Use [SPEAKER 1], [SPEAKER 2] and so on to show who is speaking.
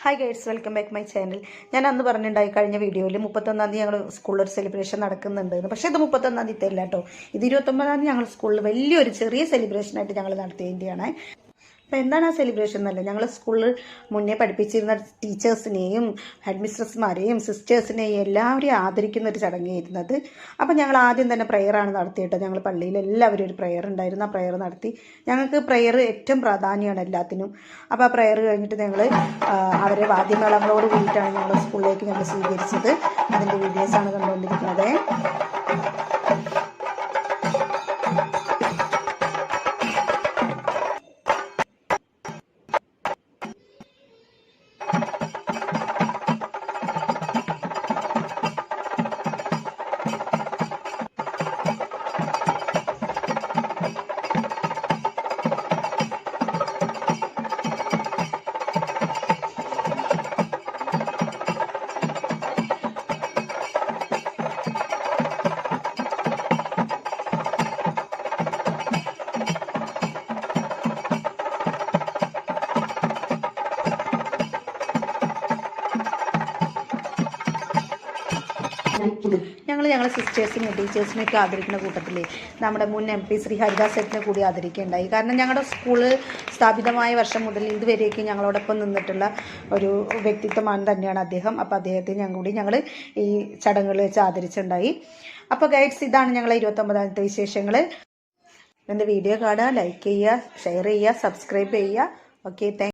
[SPEAKER 1] Hi guides, welcome back my channel. ഞാൻ അന്ന് പറഞ്ഞിട്ടുണ്ടായി കഴിഞ്ഞ വീഡിയോയിൽ 31-ാം തീയതി ഞങ്ങൾ സ്കൂളിൽ ഒരു സെലിബ്രേഷൻ നടക്കുന്നുണ്ട്. പക്ഷേ ഇത് 31-ാം തീയതി അല്ല കേട്ടോ, ഇത് 29-ാം തീയതി ഞങ്ങൾ സ്കൂളിൽ വലിയൊരു ചെറിയ സെലിബ്രേഷനായിട്ട് ഞങ്ങൾ നടത്തിയതിൻ്റെയാണ്. അപ്പോൾ എന്താണ് ആ സെലിബ്രേഷൻ എന്നല്ല, ഞങ്ങൾ സ്കൂളിൽ മുന്നേ പഠിപ്പിച്ചിരുന്ന ടീച്ചേഴ്സിനെയും ഹെഡ് മിസ്ട്രസ്മാരെയും സിസ്റ്റേഴ്സിനെയും എല്ലാവരെയും ആദരിക്കുന്ന ഒരു ചടങ്ങായിരുന്നത്. അപ്പോൾ ഞങ്ങൾ ആദ്യം തന്നെ പ്രെയറാണ് നടത്തിയിട്ട്, ഞങ്ങൾ പള്ളിയിൽ എല്ലാവരും ഒരു പ്രെയർ ഉണ്ടായിരുന്നു. ആ പ്രെയർ നടത്തി. ഞങ്ങൾക്ക് പ്രെയർ ഏറ്റവും പ്രാധാന്യമാണ് എല്ലാത്തിനും. അപ്പോൾ ആ പ്രെയർ കഴിഞ്ഞിട്ട് ഞങ്ങൾ അവരെ വാദ്യമേളങ്ങളോട് കൂടിയിട്ടാണ് ഞങ്ങൾ സ്കൂളിലേക്ക് ഞങ്ങൾ സ്വീകരിച്ചത്. അതിൻ്റെ വീഡിയോസാണ് കണ്ടുകൊണ്ടിരിക്കുന്നത്. ഞങ്ങളെ സിസ്റ്റേഴ്സിനെയും ടീച്ചേഴ്സിനെയൊക്കെ ആദരിക്കുന്ന കൂട്ടത്തിൽ നമ്മുടെ മുൻ MP ശ്രീ ഹരിദാസ് സെറ്റിനെ കൂടി ആദരിക്കുകയുണ്ടായി. കാരണം ഞങ്ങളുടെ സ്കൂള് സ്ഥാപിതമായ വർഷം മുതൽ ഇതുവരേക്കും ഞങ്ങളോടൊപ്പം നിന്നിട്ടുള്ള ഒരു വ്യക്തിത്വമാണ് തന്നെയാണ് അദ്ദേഹം. അപ്പോൾ അദ്ദേഹത്തെ ഞങ്ങൾ ഈ ചടങ്ങുകളിൽ വെച്ച് ആദരിച്ചിട്ടുണ്ടായി. അപ്പോൾ ഗൈഡ്സ്, ഇതാണ് ഞങ്ങളെ 29-ാമത്തെ വിശേഷങ്ങൾ. എൻ്റെ വീഡിയോ കാണുക, ലൈക്ക് ചെയ്യുക, ഷെയർ ചെയ്യുക, സബ്സ്ക്രൈബ് ചെയ്യുക. Okay, thank